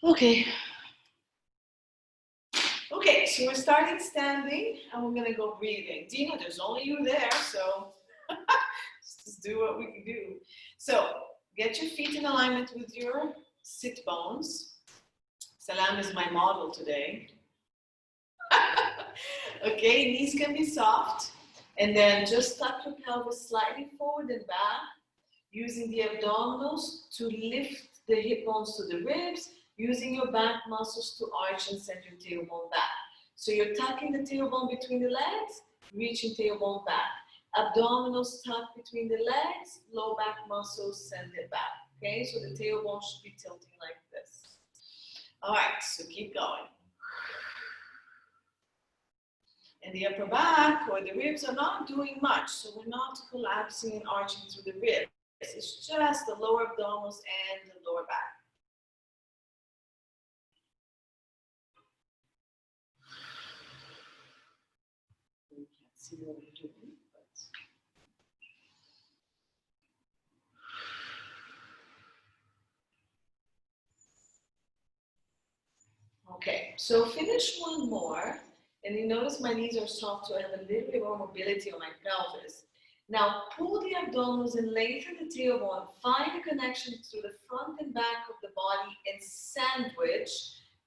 Okay. Okay, so we're starting standing and we're gonna go breathing. Dina, there's only you there, so just do what we can do. So get your feet in alignment with your sit bones. Salam is my model today. Okay, knees can be soft. And then just tuck your pelvis slightly forward and back, using the abdominals to lift the hip bones to the ribs, using your back muscles to arch and send your tailbone back. So you're tucking the tailbone between the legs, reaching tailbone back. Abdominals tuck between the legs, low back muscles send it back. Okay, so the tailbone should be tilting like this. All right, so keep going. And the upper back or the ribs are not doing much, so we're not collapsing and arching through the ribs. It's just the lower abdominals and the lower back. You can't see what I'm doing, but... Okay, so finish one more. And you notice my knees are soft, so I have a little bit more mobility on my pelvis. Now pull the abdominals and lengthen the tailbone. Find a connection through the front and back of the body and sandwich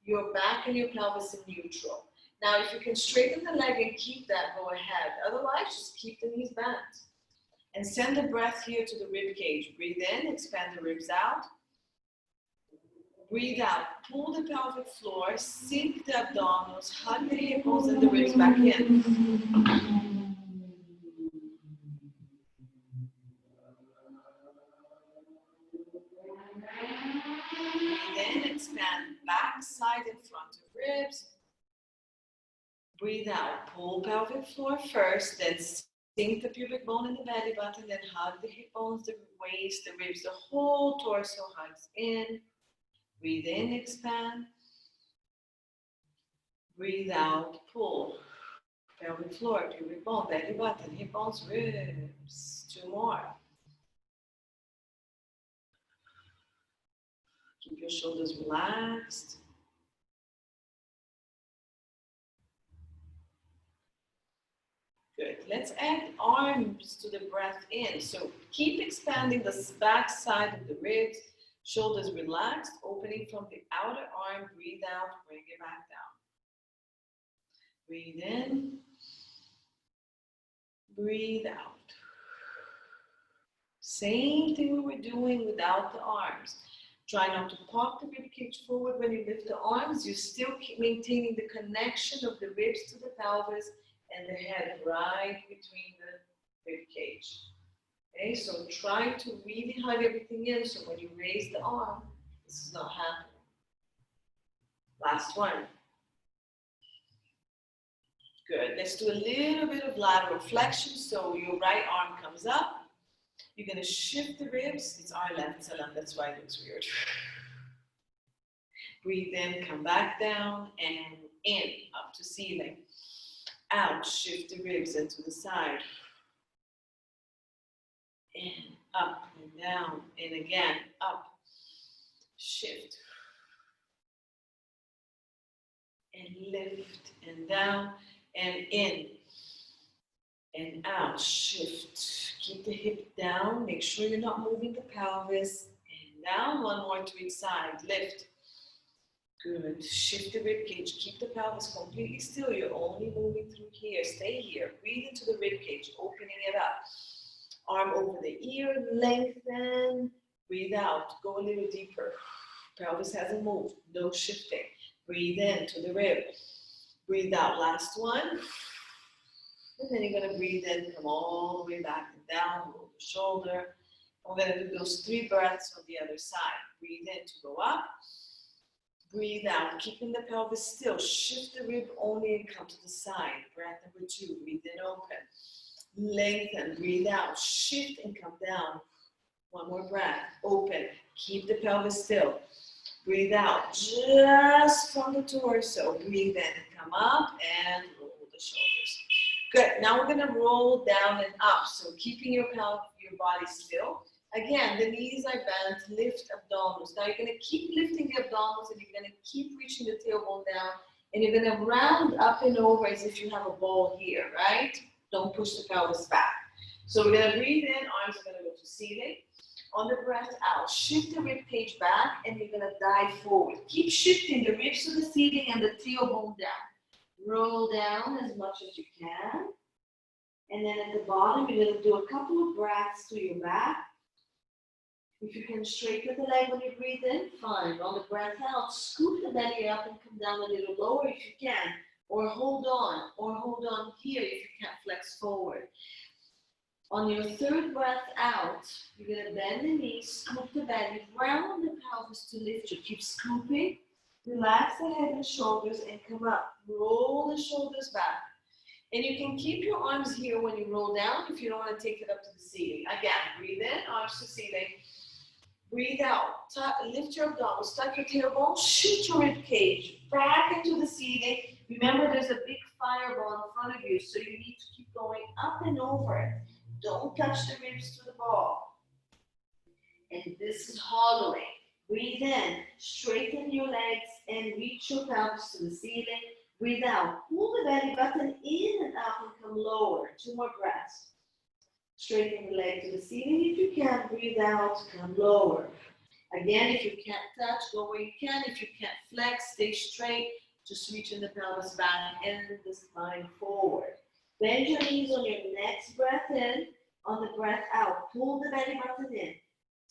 your back and your pelvis in neutral. Now if you can straighten the leg and keep that, go ahead. Otherwise, just keep the knees bent. And send the breath here to the rib cage. Breathe in, expand the ribs out. Breathe out, pull the pelvic floor, sink the abdominals, hug the hip bones and the ribs back in. Breathe in, expand back, side and front of ribs. Breathe out, pull pelvic floor first, then sink the pubic bone in the belly button, then hug the hip bones, the waist, the ribs, the whole torso hugs in. Breathe in, expand. Breathe out, pull. Pelvic floor, pubic bone, belly button, hip bones, ribs. 2 more. Keep your shoulders relaxed. Good. Let's add arms to the breath in. So keep expanding the back side of the ribs. Shoulders relaxed, opening from the outer arm. Breathe out, bring it back down. Breathe in. Breathe out. Same thing we were doing without the arms. Try not to pop the ribcage forward when you lift the arms. You still keep maintaining the connection of the ribs to the pelvis and the head right between the ribcage. Okay, so try to really hug everything in so when you raise the arm, this is not happening. Last one. Good. Let's do a little bit of lateral flexion. So your right arm comes up. You're going to shift the ribs. It's our left, Salam. That's why it looks weird. Breathe in, come back down, and in, up to ceiling. Out, shift the ribs into the side. In, up, and down, and again, up, shift. And lift, and down, and in. And out, shift. Keep the hip down. Make sure you're not moving the pelvis. And down, one more to each side. Lift. Good. Shift the rib cage. Keep the pelvis completely still. You're only moving through here. Stay here. Breathe into the rib cage, opening it up. Arm over the ear, lengthen. Breathe out. Go a little deeper. Pelvis hasn't moved. No shifting. Breathe in to the rib. Breathe out. Last one. And then you're going to breathe in, come all the way back and down, roll the shoulder. We're going to do those 3 breaths on the other side. Breathe in to go up. Breathe out, keeping the pelvis still. Shift the rib only and come to the side. Breath number 2. Breathe in, open. Lengthen, breathe out. Shift and come down. One more breath. Open. Keep the pelvis still. Breathe out just from the torso. Breathe in, come up and roll the shoulders. Good. Now we're going to roll down and up. So keeping your body still. Again, the knees are bent, lift abdominals. Now you're gonna keep lifting the abdominals and you're gonna keep reaching the tailbone down and you're gonna round up and over as if you have a ball here, right? Don't push the pelvis back. So we're gonna breathe in, arms are gonna go to ceiling. On the breath out, shift the rib cage back and you're gonna dive forward. Keep shifting the ribs to the ceiling and the tailbone down. Roll down as much as you can. And then at the bottom, you're gonna do a couple of breaths to your back. If you can straighten the leg when you breathe in, fine. On the breath out, scoop the belly up and come down a little lower if you can. Or hold on here if you can't flex forward. On your third breath out, you're gonna bend the knees, scoop the belly, round the pelvis to lift you. Keep scooping, relax the head and shoulders and come up. Roll the shoulders back. And you can keep your arms here when you roll down if you don't want to take it up to the ceiling. Again, breathe in, arms to ceiling. Breathe out, lift your abdominals, tuck your tailbone, shoot your rib cage back into the ceiling. Remember, there's a big fireball in front of you, so you need to keep going up and over it. Don't touch the ribs to the ball. And this is hollowing. Breathe in, straighten your legs and reach your pelvis to the ceiling. Breathe out, pull the belly button in and up and come lower. 2 more breaths. Straighten the leg to the ceiling if you can. Breathe out, come lower. Again, if you can't touch, go where you can. If you can't flex, stay straight. Just reaching the pelvis back and the spine forward. Bend your knees on your next breath in. On the breath out, pull the belly button in.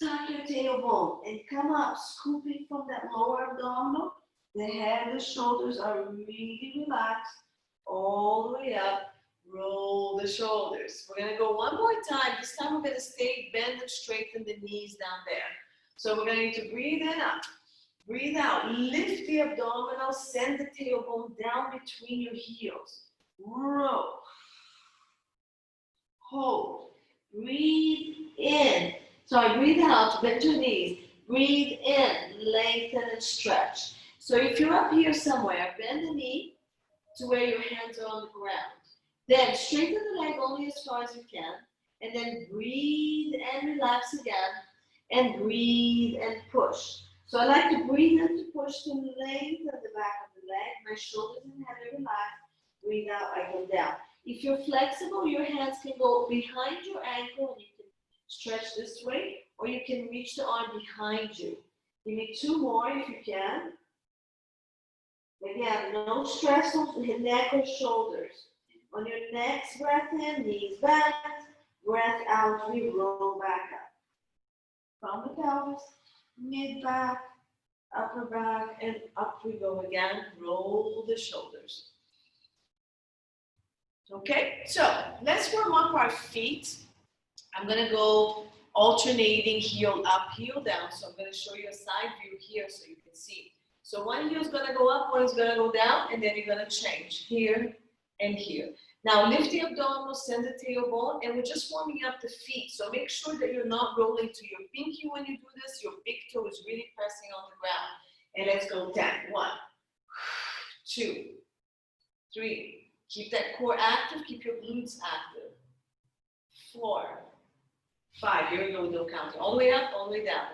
Tuck your tailbone and come up, scooping from that lower abdominal. The head and the shoulders are really relaxed. All the way up. Roll the shoulders. We're going to go one more time. This time we're going to stay bend and straighten the knees down there. So we're going to breathe in up. Breathe out. Lift the abdominals. Send the tailbone down between your heels. Roll. Hold. Breathe in. Sorry, breathe out. Bend your knees. Breathe in. Lengthen and stretch. So if you're up here somewhere, bend the knee to where your hands are on the ground. Then straighten the leg only as far as you can. And then breathe and relax again. And breathe and push. So I like to breathe in to push to lengthen the back of the leg. My shoulders and head are relaxed. Breathe out, I go down. If you're flexible, your hands can go behind your ankle and you can stretch this way. Or you can reach the arm behind you. Give me 2 more if you can. Again, no stress on the neck or shoulders. On your next breath in, knees bent, breath out, we roll back up. From the pelvis, mid back, upper back, and up we go again. Roll the shoulders. Okay, so let's warm up our feet. I'm gonna go alternating heel up, heel down. So I'm gonna show you a side view here so you can see. So one heel is gonna go up, one is gonna go down, and then you're gonna change here and here. Now lift the abdominals, send the tailbone, and we're just warming up the feet. So make sure that you're not rolling to your pinky when you do this. Your big toe is really pressing on the ground. And let's go 10. 1, 2, 3. Keep that core active, keep your glutes active. 4, 5. Here we go, no counting. All the way up, all the way down.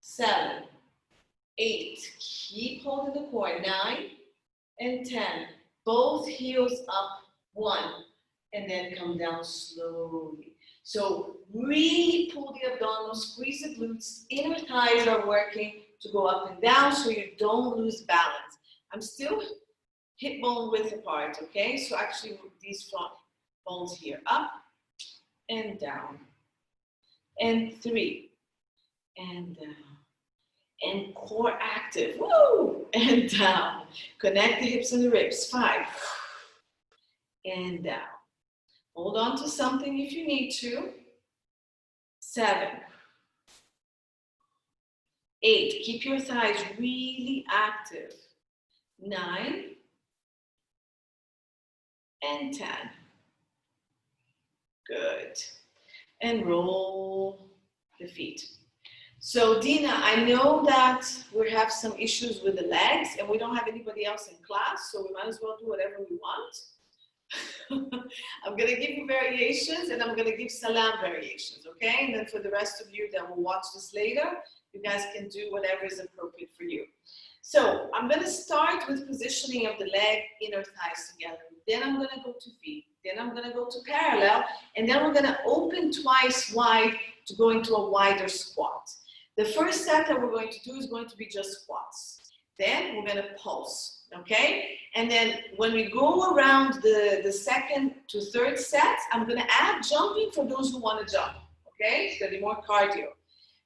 7, 8. Keep holding the core. 9 and 10. Both heels up. 1, and then come down slowly. So really pull the abdominals, squeeze the glutes, inner thighs are working to go up and down so you don't lose balance. I'm still hip bone width apart, okay? So actually these front bones here, up and down. And 3, and down. And core active, woo! And down. Connect the hips and the ribs. 5. And down. Hold on to something if you need to. 7, 8. Keep your thighs really active. 9 and 10. Good. And roll the feet. So Dina, I know that we have some issues with the legs and we don't have anybody else in class, so we might as well do whatever we want. I'm going to give you variations and I'm going to give salam variations, okay? And then for the rest of you that will watch this later, you guys can do whatever is appropriate for you. So I'm going to start with positioning of the leg, inner thighs together. Then I'm going to go to feet. Then I'm going to go to parallel. And then we're going to open twice wide to go into a wider squat. The first set that we're going to do is going to be just squats. Then we're going to pulse, okay? And then when we go around the second to third set, I'm going to add jumping for those who want to jump, okay? It's going to be more cardio.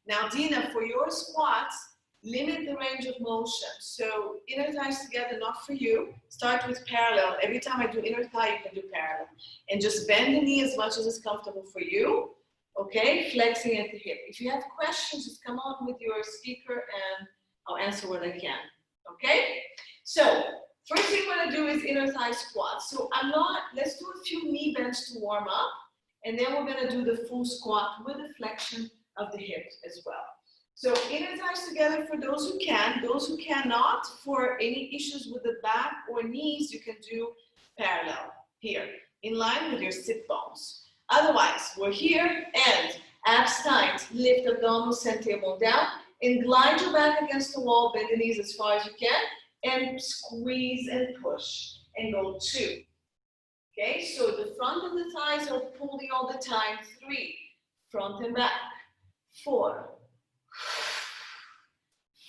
Now, Dina, for your squats, limit the range of motion. So inner thighs together, not for you. Start with parallel. Every time I do inner thigh, you can do parallel. And just bend the knee as much as is comfortable for you, okay? Flexing at the hip. If you have questions, just come on with your speaker and I'll answer what I can. Okay, so first thing we're gonna do is inner thigh squat. So let's do a few knee bends to warm up, and then we're gonna do the full squat with a flexion of the hips as well. So inner thighs together for those who can. Those who cannot, for any issues with the back or knees, you can do parallel here, in line with your sit bones. Otherwise, we're here and abs tight, lift abdominals, send tailbone down. And glide your back against the wall, bend the knees as far as you can, and squeeze and push, and go 2. Okay, so the front of the thighs are pulling all the time. 3, front and back. 4,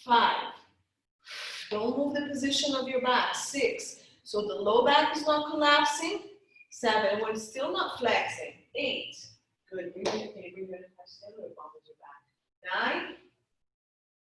5. Don't move the position of your back. 6, so the low back is not collapsing. 7, we're still not flexing. 8, good. Bring your bump with your back. 9.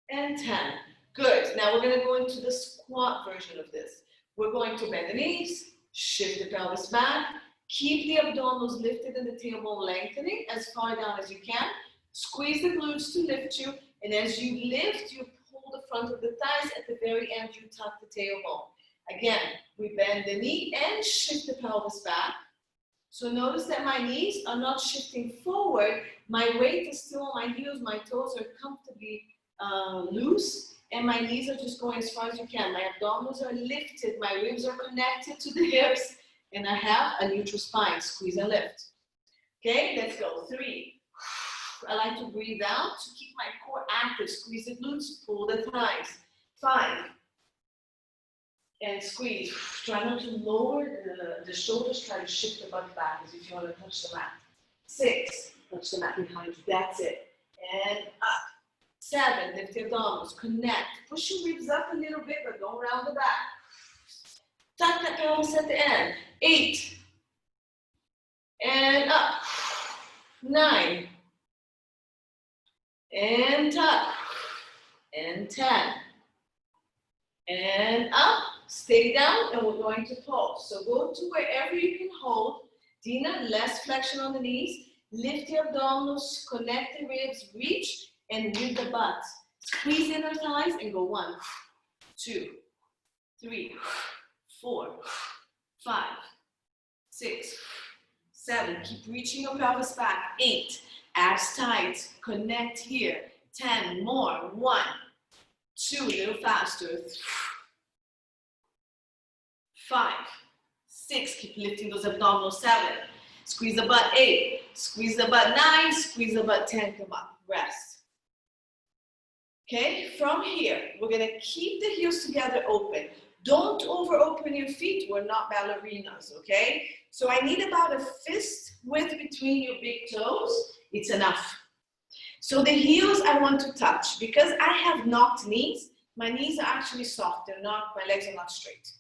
And 10. Good. Now we're going to go into the squat version of this. We're going to bend the knees, shift the pelvis back, keep the abdominals lifted and the tailbone lengthening as far down as you can. Squeeze the glutes to lift you, and as you lift, you pull the front of the thighs. At the very end, you tuck the tailbone. Again, we bend the knee and shift the pelvis back. So notice that my knees are not shifting forward. My weight is still on my heels. My toes are comfortably loose, and my knees are just going as far as you can. My abdominals are lifted, my ribs are connected to the hips, and I have a neutral spine. Squeeze and lift. Okay, let's go. 3. I like to breathe out to keep my core active. Squeeze the glutes, pull the thighs. 5. And squeeze. Try not to lower the shoulders, try to shift the butt back as if you want to touch the mat. 6. Touch the mat behind you. That's it. And up. 7, lift the abdominals, connect. Push your ribs up a little bit, but don't round the back. Tuck that pelvis at the end. 8. And up. 9. And tuck. And 10. And up. Stay down, and we're going to pulse. So go to wherever you can hold. Dina, less flexion on the knees. Lift the abdominals, connect the ribs, reach. And with the butt, squeeze inner thighs and go 1, 2, 3, 4, 5, 6, 7. Keep reaching your pelvis back. 8. Abs tight. Connect here. 10 more. 1, 2. A little faster. 5, 6. Keep lifting those abdominals. 7. Squeeze the butt. 8. Squeeze the butt. 9. Squeeze the butt. 10. Come up. Rest. Okay, from here, we're going to keep the heels together open. Don't over open your feet. We're not ballerinas, okay? So I need about a fist width between your big toes. It's enough. So the heels I want to touch. Because I have knocked knees, my knees are actually soft. They're not, my legs are not straight.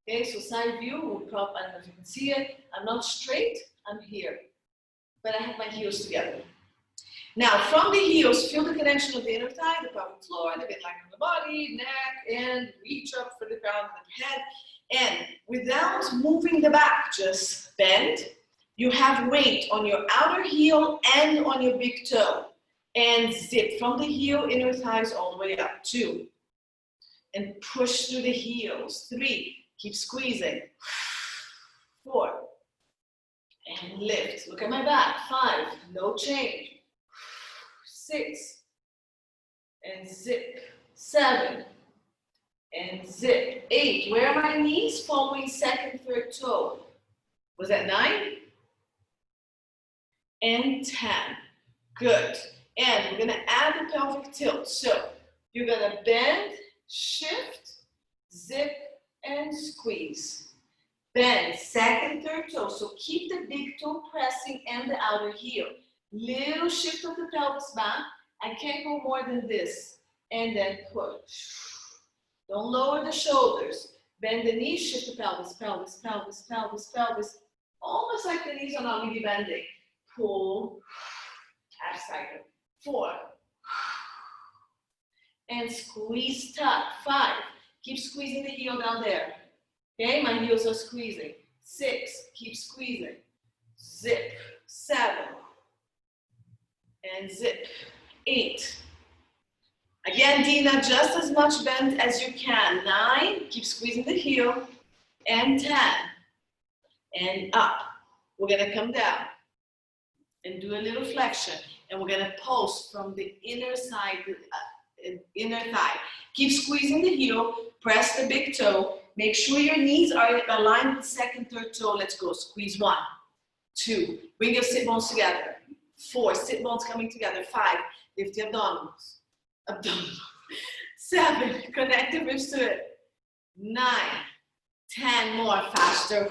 Okay, so side view, we'll I don't know if you can see it. I'm not straight, I'm here. But I have my heels together. Now, from the heels, feel the connection of the inner thigh, the pelvic floor, the midline of the body, neck, and reach up for the crown of the head. And without moving the back, just bend. You have weight on your outer heel and on your big toe. And zip from the heel, inner thighs all the way up. 2. And push through the heels. 3. Keep squeezing. 4. And lift. Look at my back. 5. No change. 6, and zip. 7, and zip. 8. Where are my knees? Following second, third toe. Was that 9? And 10. Good. And we're gonna add the pelvic tilt. So you're gonna bend, shift, zip, and squeeze. Bend, second, third toe. So keep the big toe pressing and the outer heel. Little shift of the pelvis back. I can't go more than this. And then push. Don't lower the shoulders. Bend the knees, shift the pelvis, pelvis, pelvis, pelvis, pelvis. Almost like the knees are not really bending. Pull, half cycle. 4. And squeeze tuck. 5. Keep squeezing the heel down there. Okay, my heels are squeezing. 6, keep squeezing. Zip. 7. And zip. 8. Again, Dina, just as much bend as you can. 9, keep squeezing the heel. And 10. And up. We're gonna come down and do a little flexion. And we're gonna pulse from the inner side, inner thigh. Keep squeezing the heel, press the big toe. Make sure your knees are aligned with second, third toe. Let's go. Squeeze 1, 2. Bring your sit bones together. 4, sit bones coming together. 5, lift the abdominals. 7, connect the ribs to it. 9, 10 more, faster.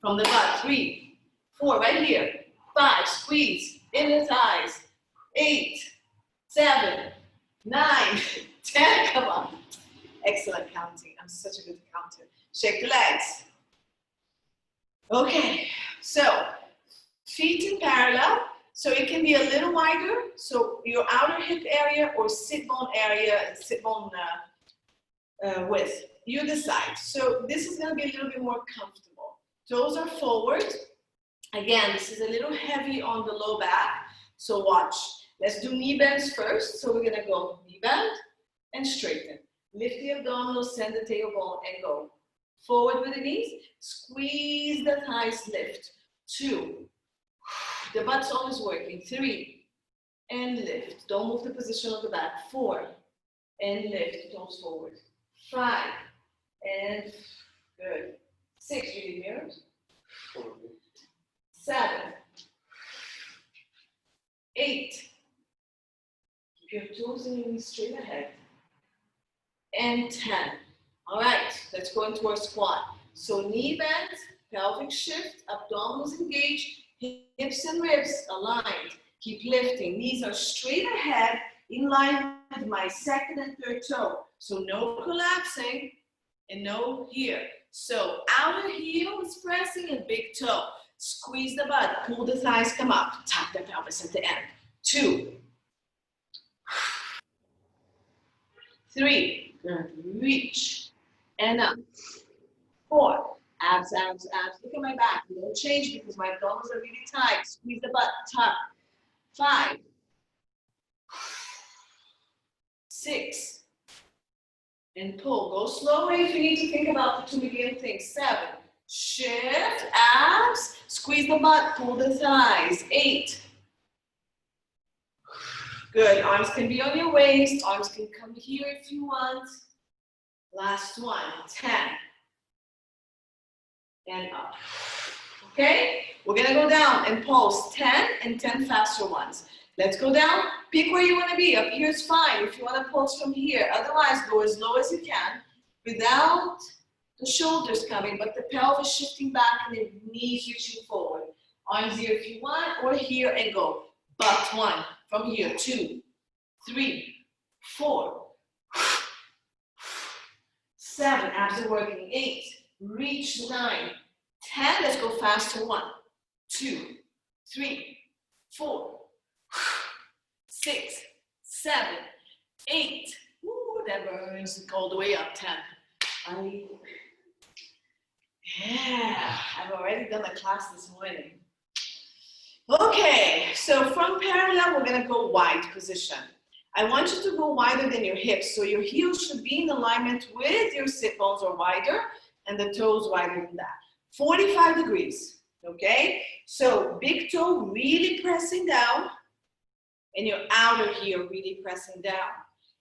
From the butt. 3, 4, right here. 5, squeeze, inner thighs. 8, 7, 9, 10, come on. Excellent counting. I'm such a good counter. Shake the legs. Okay, so feet in parallel. So it can be a little wider. So your outer hip area or sit bone area, sit bone width. You decide. So this is going to be a little bit more comfortable. Toes are forward. Again, this is a little heavy on the low back. So watch. Let's do knee bends first. So we're going to go knee bend and straighten. Lift the abdominals, send the tailbone and go. Forward with the knees. Squeeze the thighs, lift. 2. The butt's always working. 3. And lift. Don't move the position of the back. 4. And lift. Toes forward. 5. And good. 6. Really mirrors. 7. 8. Keep your toes and your knees straight ahead. And 10. All right, let's go into our squat. So knee bend, pelvic shift, abdominals engaged, hips and ribs aligned. Keep lifting. Knees are straight ahead in line with my second and third toe. So no collapsing and no here. So outer heel is pressing and big toe. Squeeze the butt, pull the thighs, come up. Tap the pelvis at the end. 2. 3. Good. Reach and up. 4. Abs, abs, abs. Look at my back. Don't change because my abdominals are really tight. Squeeze the butt. Tuck. 5. 6. And pull. Go slower if you need to think about the 2 million things. 7. Shift. Abs. Squeeze the butt. Pull the thighs. 8. Good. Arms can be on your waist. Arms can come here if you want. Last one. 10. And up. Okay? We're going to go down and pulse 10 and 10 faster ones. Let's go down. Pick where you want to be. Up here is fine if you want to pulse from here. Otherwise, go as low as you can without the shoulders coming, but the pelvis shifting back and the knees reaching forward. Arms here if you want, or here and go. Butt 1. From here, 2, 3, 4, 7, abs are working, 8, reach 9, 10, let's go faster, 1, 2, 3, 4, 6, 7, 8, ooh, that burns all the way up, 10, yeah, I've already done a class this morning. Okay, so from parallel, we're gonna go wide position. I want you to go wider than your hips. So your heels should be in alignment with your sit bones or wider, and the toes wider than that. 45 degrees, okay? So big toe really pressing down, and your outer heel really pressing down.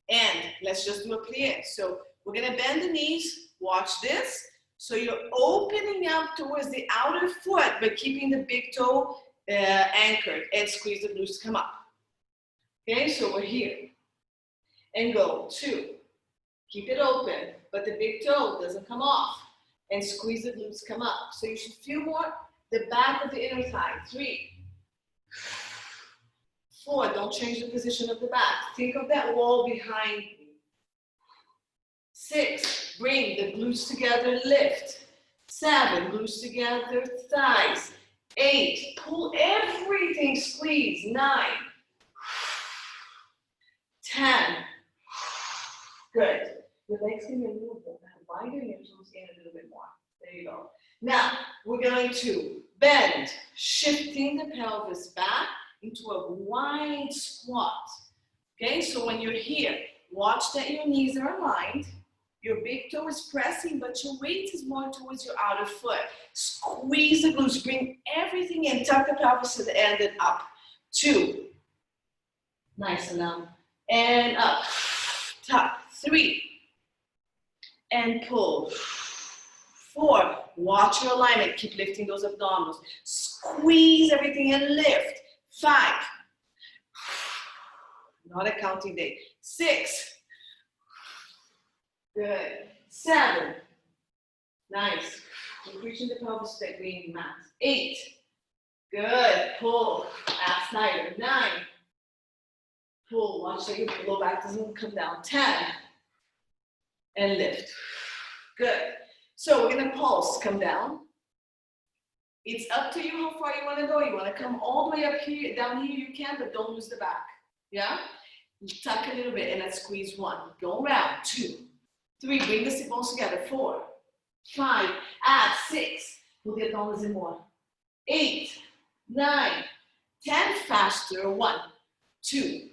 And let's just do a plie. So we're gonna bend the knees, watch this. So you're opening up towards the outer foot, but keeping the big toe anchored, and squeeze the glutes to come up. Okay, so we're here. And go, 2. Keep it open, but the big toe doesn't come off. And squeeze the glutes to come up. So you should feel more the back of the inner thigh. 3. 4, don't change the position of the back. Think of that wall behind you. 6, bring the glutes together, lift. 7, glutes together, thighs. 8, pull everything, squeeze. 9, 10. Good. Your legs can be a little bit wider, your toes in a little bit more. There you go. Now, we're going to bend, shifting the pelvis back into a wide squat. Okay, so when you're here, watch that your knees are aligned. Your big toe is pressing, but your weight is more towards your outer foot. Squeeze the glutes, bring everything in, tuck the pelvis to the end and up. 2. Nice and down. And up. Tuck. 3. And pull. 4. Watch your alignment. Keep lifting those abdominals. Squeeze everything and lift. 5. Not a counting day. 6. Good. 7. Nice. Keep reaching the pelvis to that green mat. 8. Good. Pull. Abs tighter. 9. Pull. Watch that your low back doesn't come down. 10. And lift. Good. So we're going to pulse. Come down. It's up to you how far you want to go. You want to come all the way up here, down here, you can, but don't lose the back. Yeah? Tuck a little bit and let's squeeze 1. Go around. 2. 3, bring the sit bones together. 4. 5, add 6. Pull the abdominals in more. 8, 9, 10, faster. 1, 2,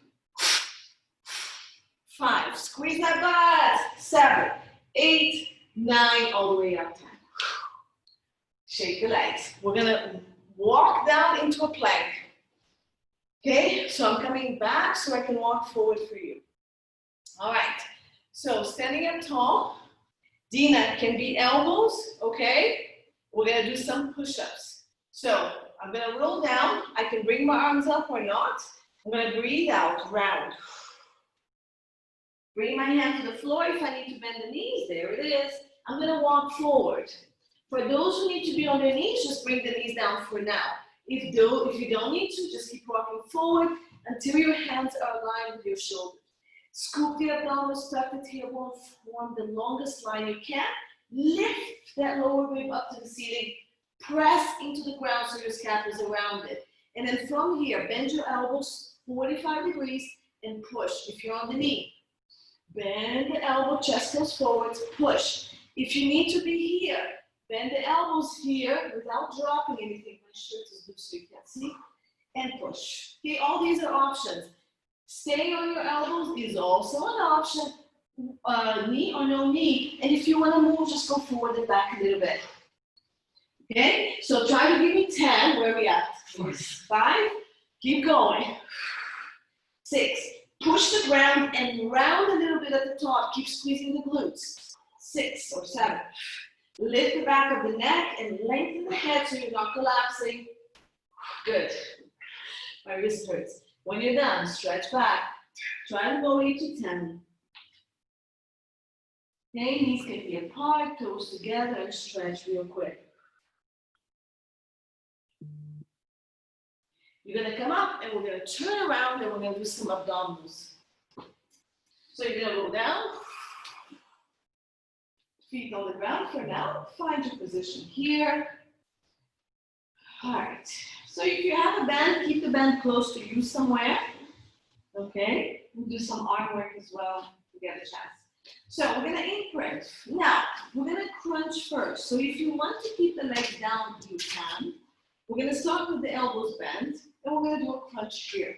5. Squeeze that butt. 7, 8, 9, all the way up. 10. Shake the legs. We're gonna walk down into a plank. Okay, so I'm coming back so I can walk forward for you. All right, so standing up tall. Dina, can be elbows, okay? We're gonna do some push-ups. So I'm gonna roll down. I can bring my arms up or not. I'm gonna breathe out, round. Bring my hand to the floor. If I need to bend the knees, there it is. I'm gonna walk forward. For those who need to be on their knees, just bring the knees down for now. If you don't need to, just keep walking forward until your hands are aligned with your shoulders. Scoop the abdominals, tuck the tailbone, form the longest line you can. Lift that lower rib up to the ceiling. Press into the ground so your scap is around it. And then from here, bend your elbows 45 degrees and push. If you're on the knee, bend the elbow, chest goes forward, push. If you need to be here, bend the elbows here without dropping anything. My shirt is loose so you can't see. And push. Okay, all these are options. Staying on your elbows is also an option. Knee or no knee. And if you want to move, just go forward and back a little bit. Okay, so try to give me 10. Where are we at? 5. Keep going. 6. Push the ground and round a little bit at the top. Keep squeezing the glutes. 6 or 7. Lift the back of the neck and lengthen the head so you're not collapsing. Good. My wrist hurts. When you're done, stretch back. Try to go 8 to 10. Okay, knees can be apart, toes together, and stretch real quick. You're gonna come up and we're gonna turn around and we're gonna do some abdominals. So you're gonna go down. Feet on the ground for now. Find your position here. All right. So if you have a band, keep the band close to you somewhere. Okay. We'll do some arm work as well to get a chance. So we're gonna imprint. Now we're gonna crunch first. So if you want to keep the legs down, you can. We're gonna start with the elbows bent, and we're gonna do a crunch here.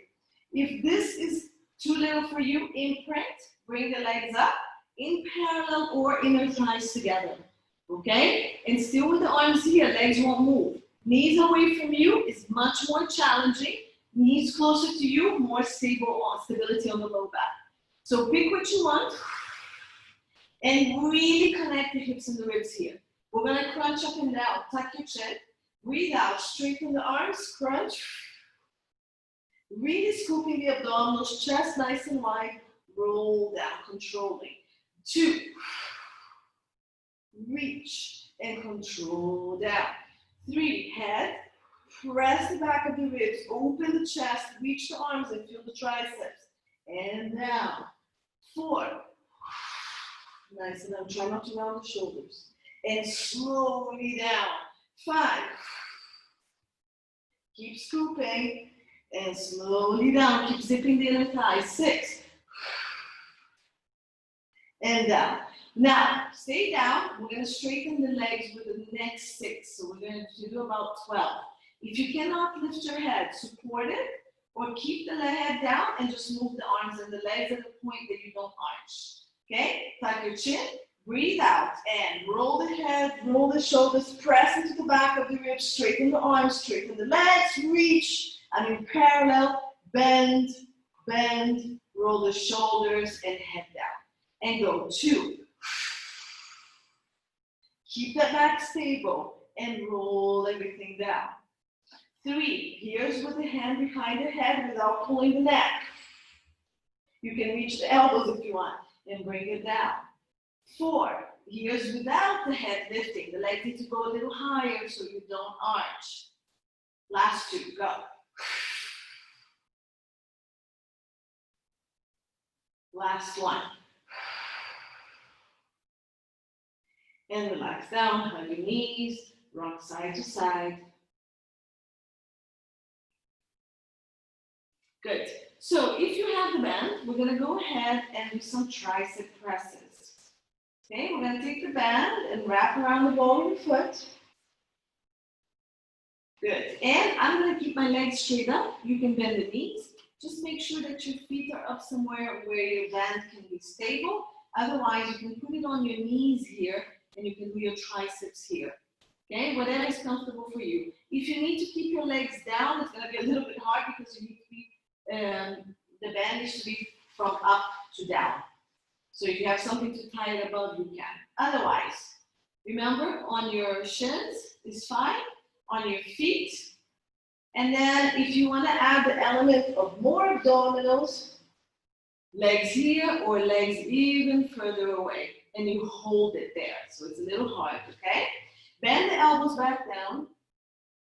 If this is too little for you, imprint. Bring the legs up in parallel or inner thighs together, okay? And still with the arms here, legs won't move. Knees away from you is much more challenging. Knees closer to you, more stability on the low back. So pick what you want and really connect the hips and the ribs here. We're gonna crunch up and down. Tuck your chin. Breathe out. Straighten the arms. Crunch. Really scooping the abdominals. Chest nice and wide. Roll down. Controlling. 2. Reach and control down. 3. Head. Press the back of the ribs. Open the chest. Reach the arms and feel the triceps. And down. 4. Nice and down. Try not to round the shoulders. And slowly down. 5. Keep scooping. And slowly down. Keep zipping the inner thighs. 6. And down. Now, stay down. We're going to straighten the legs with the next 6. So we're going to do about 12. If you cannot lift your head, support it. Or keep the head down and just move the arms and the legs at the point that you don't arch. Okay? Tuck your chin. Breathe out and roll the head, roll the shoulders, press into the back of the ribs, straighten the arms, straighten the legs, reach, parallel, bend, bend, roll the shoulders and head down. And go 2. Keep that back stable and roll everything down. 3, here's with the hand behind the head without pulling the neck. You can reach the elbows if you want and bring it down. 4, here's without the head lifting. The legs need to go a little higher so you don't arch. Last 2, go. Last 1. And relax down, hug your knees, rock side to side. Good. So if you have the band, we're going to go ahead and do some tricep presses. Okay, we're going to take the band and wrap around the ball of the foot. Good. And I'm going to keep my legs straight up. You can bend the knees. Just make sure that your feet are up somewhere where your band can be stable. Otherwise, you can put it on your knees here and you can do your triceps here. Okay, whatever is comfortable for you. If you need to keep your legs down, it's going to be a little bit hard because you need to be the band needs to be from up to down. So if you have something to tie it above, you can. Otherwise, remember, on your shins is fine, on your feet. And then if you want to add the element of more abdominals, legs here or legs even further away. And you hold it there. So it's a little hard, okay? Bend the elbows back down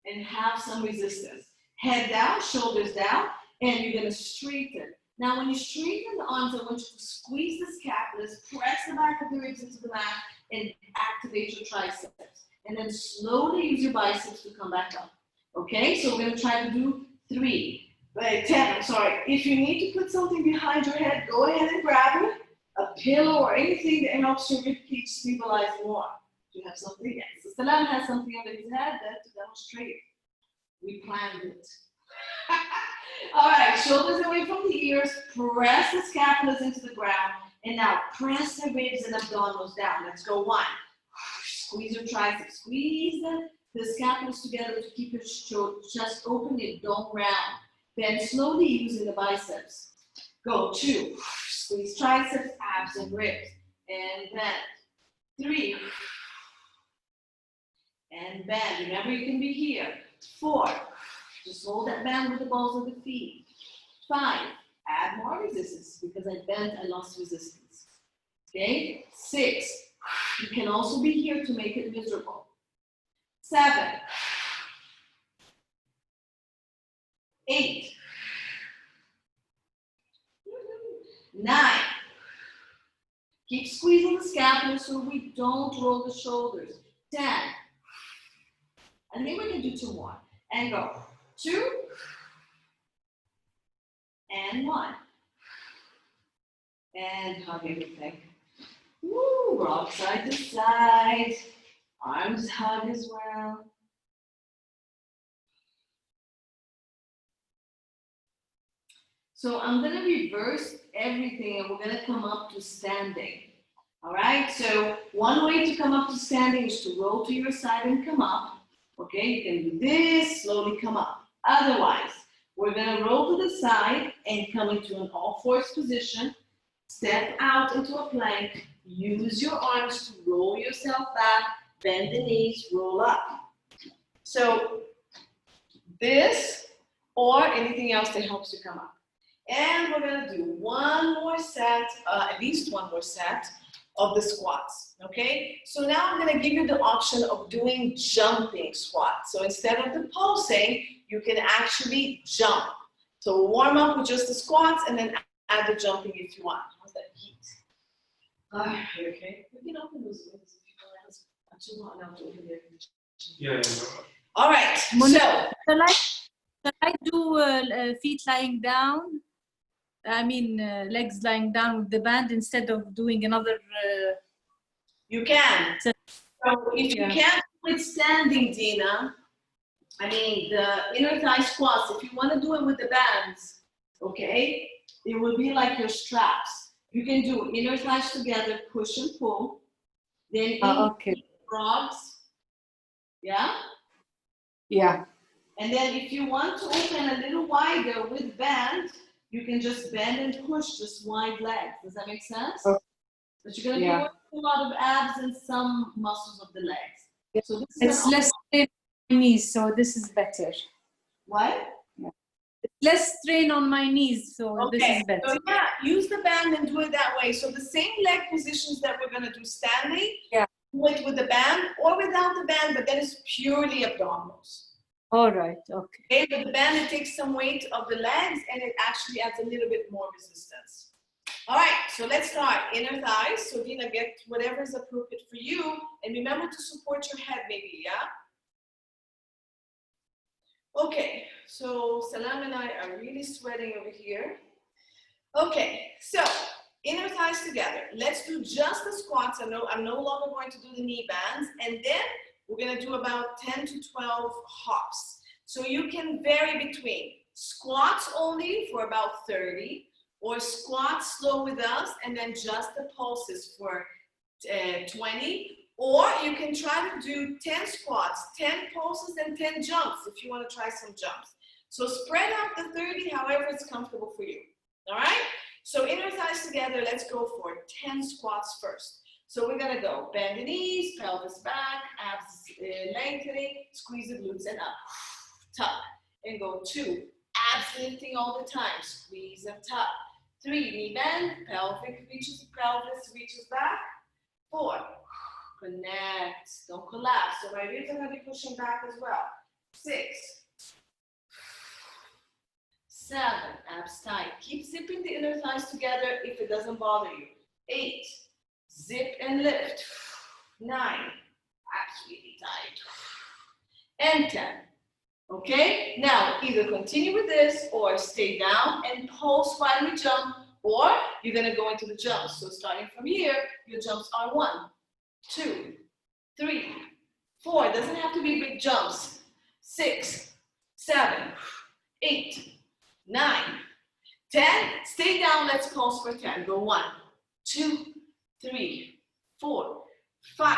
and have some resistance. Head down, shoulders down. And you're going to straighten. Now, when you straighten the arms, I want you to squeeze the scapulars, press the back of the ribs into the mat, and activate your triceps. And then slowly use your biceps to come back up. Okay? So we're going to try to do 10, I'm sorry. If you need to put something behind your head, go ahead and grab it. A pillow or anything that helps your ribcage stabilize more. Do you have something? Yes. So Salam has something under his head to demonstrate. We planned it. All right, shoulders away from the ears, press the scapulars into the ground, and now press the ribs and abdominals down. Let's go 1. Squeeze your triceps, squeeze the scapulars together to keep your chest open and don't round. Then slowly using the biceps. Go 2, squeeze triceps, abs, and ribs, and bend. 3, and bend. Remember, you can be here. 4. Just hold that band with the balls of the feet. 5, add more resistance because I bent, I lost resistance. Okay, 6, you can also be here to make it miserable. 7, 8, 9, keep squeezing the scapula so we don't roll the shoulders. 10, and then we can do 2 more, and go. 2, and 1, and hug everything. Woo, rock side to side, arms hug as well. So I'm going to reverse everything and we're going to come up to standing. All right, so one way to come up to standing is to roll to your side and come up. Okay, you can do this, slowly come up. Otherwise, we're going to roll to the side and come into an all-fours position. Step out into a plank. Use your arms to roll yourself back. bend the knees, roll up. So this or anything else that helps you come up. And we're gonna do one more set, at least one more set of the squats, okay? So now I'm gonna give you the option of doing jumping squats. So instead of the pulsing, you can actually jump. So warm up with just the squats and then add the jumping if you want. How's that heat? Okay. We can open those windows if you want. It's not too hot now to open the air conditioning. Yeah. All right, Shall I do feet lying down? I mean, legs lying down with the band instead of doing another. You can. So if you can't do it standing, Dina, I mean, the inner thigh squats, if you want to do it with the bands, okay, it will be like your straps. You can do inner thighs together, push and pull. Then frogs. Yeah? Yeah. And then if you want to open a little wider with band, you can just bend and push just wide legs. Does that make sense? Okay. But you're going to be working a lot of abs and some muscles of the legs. Yeah. So this it's less strain on my knees, so this is better. What? Yeah. It's less strain on my knees, so this is better. So yeah, use the band and do it that way. So the same leg positions that we're going to do standing, do it with the band or without the band, but then it's purely abdominals. All right, okay. But the band, it takes some weight of the legs and it actually adds a little bit more resistance. All right, so let's start. Inner thighs. So Dina, get whatever is appropriate for you. And remember to support your head maybe, yeah? Okay, so Salam and I are really sweating over here. Okay, so inner thighs together. Let's do just the squats. I'm no longer going to do the knee bands. And then we're going to do about 10 to 12 hops. So you can vary between squats only for about 30 or squats slow with us and then just the pulses for 20. Or you can try to do 10 squats, 10 pulses and 10 jumps if you want to try some jumps. So spread out the 30 however it's comfortable for you. All right? So inner thighs together, let's go for 10 squats first. So we're gonna go bend the knees, pelvis back, abs lengthening, squeeze the glutes and up, tuck, and go 2, abs lifting all the time, squeeze and tuck. 3, knee bend, pelvis reaches back. 4, connect, don't collapse. So my ribs are gonna be pushing back as well. 6, 7, abs tight. Keep zipping the inner thighs together if it doesn't bother you. 8, zip and lift. 9, abs really tight. And 10. Okay? Now, either continue with this or stay down and pulse while we jump, or you're going to go into the jumps. So starting from here, your jumps are 1, 2, 3, 4. It doesn't have to be big jumps. 6, 7, 8, 9, 10. Stay down. Let's pulse for 10. Go 1, 2, 3, 4, 5,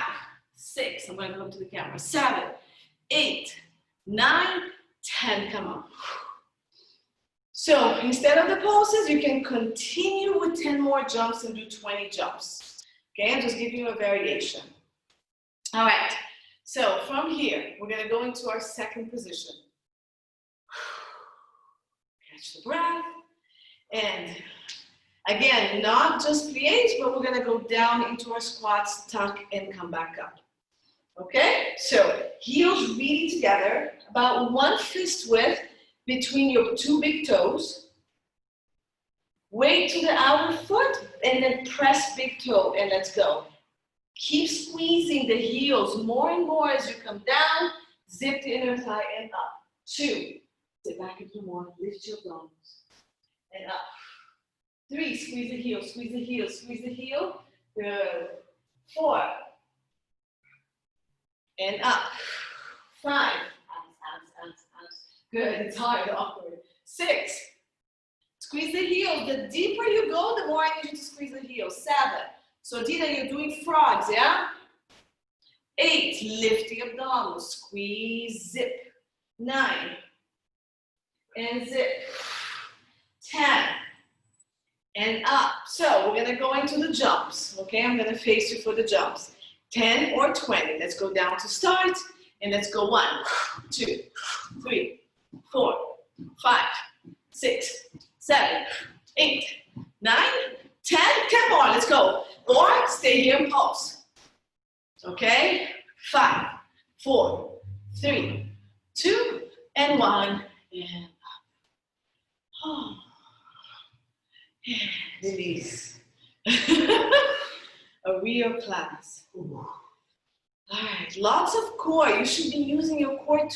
6. I'm going to go to the camera. 7, 8, 9, 10. Come on. So instead of the pulses, you can continue with 10 more jumps and do 20 jumps. Okay, I'm just giving you a variation. All right. So from here, we're going to go into our second position. Catch the breath. And again, not just pliés, but we're going to go down into our squats, tuck, and come back up. Okay? So heels really together, about 1 fist width between your 2 big toes. Weight to the outer foot, and then press big toe, and let's go. Keep squeezing the heels more and more as you come down. Zip the inner thigh and up. 2, sit back into more, lift your bones, and up. 3, squeeze the heel, squeeze the heel, squeeze the heel. Good. 4, and up. 5, good, it's hard, awkward. 6, squeeze the heel. The deeper you go, the more I need you to squeeze the heel. 7, so Dina, you're doing frogs, yeah? 8, lift the abdominals, squeeze, zip. 9, and zip. 10, and up. So we're gonna go into the jumps, okay? I'm gonna face you for the jumps. 10 or 20. Let's go down to start. And let's go 1, 2, 3, 4, 5, 6, 7, 8, 9, 10. Come on, let's go. Or stay here and pulse. Okay? 5, 4, 3, 2, and 1. And up. Oh. And release. A real class. Ooh. All right, lots of core. You should be using your core 200%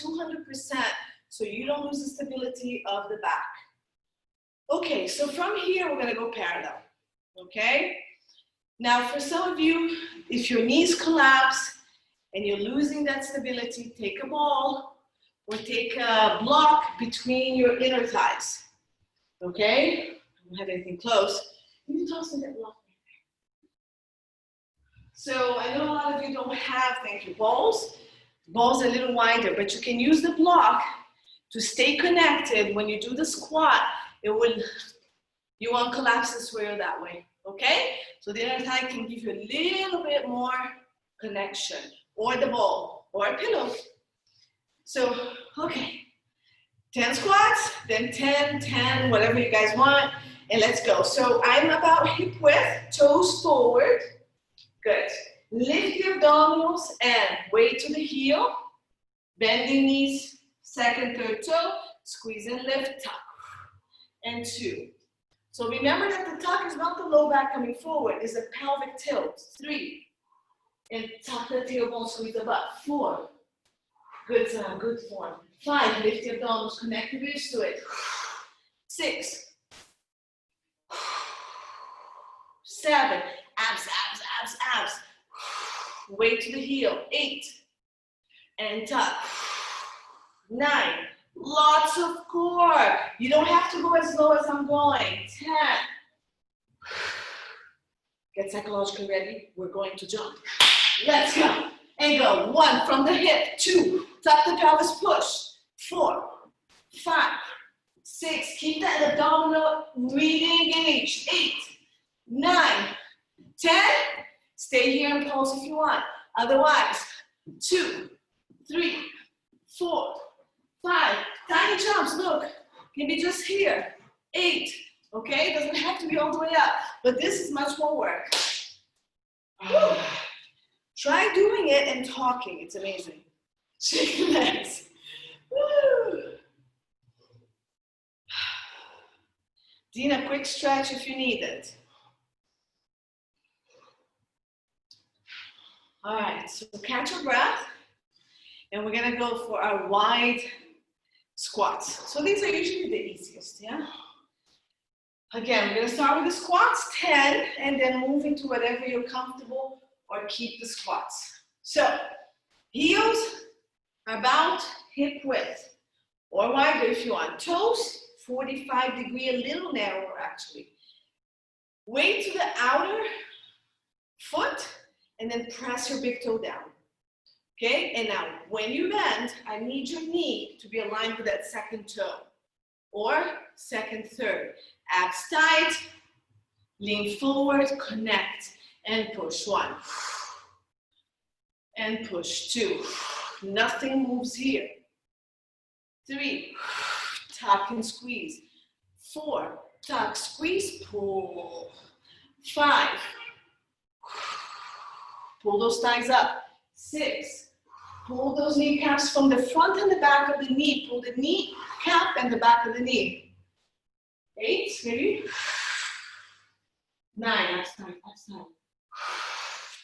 so you don't lose the stability of the back. Okay, so from here, we're gonna go parallel, okay? Now, for some of you, if your knees collapse and you're losing that stability, take a ball or take a block between your inner thighs, okay? I don't have anything close. You toss in that block. So I know a lot of you don't have, thank you, balls. Balls are a little wider, but you can use the block to stay connected. When you do the squat, it will, you won't collapse this way or that way, okay? So the other thigh can give you a little bit more connection, or the ball, or a pillow. So, okay, 10 squats, then 10, 10, whatever you guys want, and let's go. So I'm about hip width, toes forward. Good. Lift your abdominals and weight to the heel. Bending knees, second, third toe. Squeeze and lift, tuck. And 2. So remember that the tuck is not the low back coming forward, it's a pelvic tilt. 3. And tuck the tailbone, squeeze the butt. 4. Good sound, good form. 5. Lift your abdominals, connect your ribs to it. 6. 7. Abs, abs, abs, abs. Weight to the heel. 8. And tuck. 9. Lots of core. You don't have to go as low as I'm going. 10. Get psychologically ready. We're going to jump. Let's go. And go. 1 from the hip. 2. Tuck the pelvis, push. 4. 5. 6. Keep that abdominal really engaged. 8. 9. 10. Stay here and pulse if you want. Otherwise, 2, 3, 4, 5. Tiny jumps, look. Can be just here. 8. Okay? Doesn't have to be all the way up. But this is much more work. Try doing it and talking. It's amazing. Shake your legs. Woo. Dina, quick stretch if you need it. All right, so catch your breath, and we're gonna go for our wide squats. So these are usually the easiest, yeah? Again, we're gonna start with the squats, 10, and then move into whatever you're comfortable, or keep the squats. So, heels about hip width, or wider if you want. Toes, 45-degree, a little narrower actually. Weight to the outer foot, and then press your big toe down, okay? And now, when you bend, I need your knee to be aligned with that second toe, or second, third. Abs tight, lean forward, connect, and push. 1. And push. 2. Nothing moves here. 3. Tuck and squeeze. 4. Tuck, squeeze, pull. 5. Pull those thighs up. 6. Pull those kneecaps from the front and the back of the knee. Pull the knee cap and the back of the knee. 8, maybe. 9, abs tight, abs tight.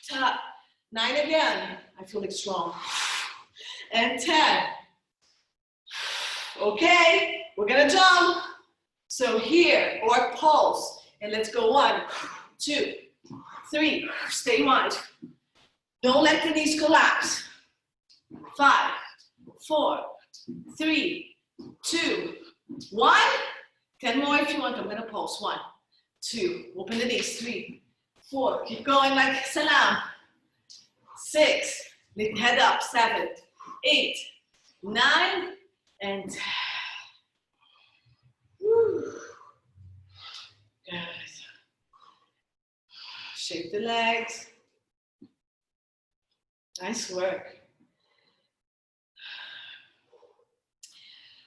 Tuck. 9 again. I feel like strong. And 10. Okay, we're gonna jump. So here, or pulse. And let's go 1, 2, 3. Stay wide. Don't let the knees collapse. 5, 4, 3, 2, 1. 10 more if you want. I'm going to pulse. 1, 2. Open the knees. 3, 4. Keep going like salam. 6. Lift head up. 7, 8, 9, and 10. Woo. Good. Shake the legs. Nice work.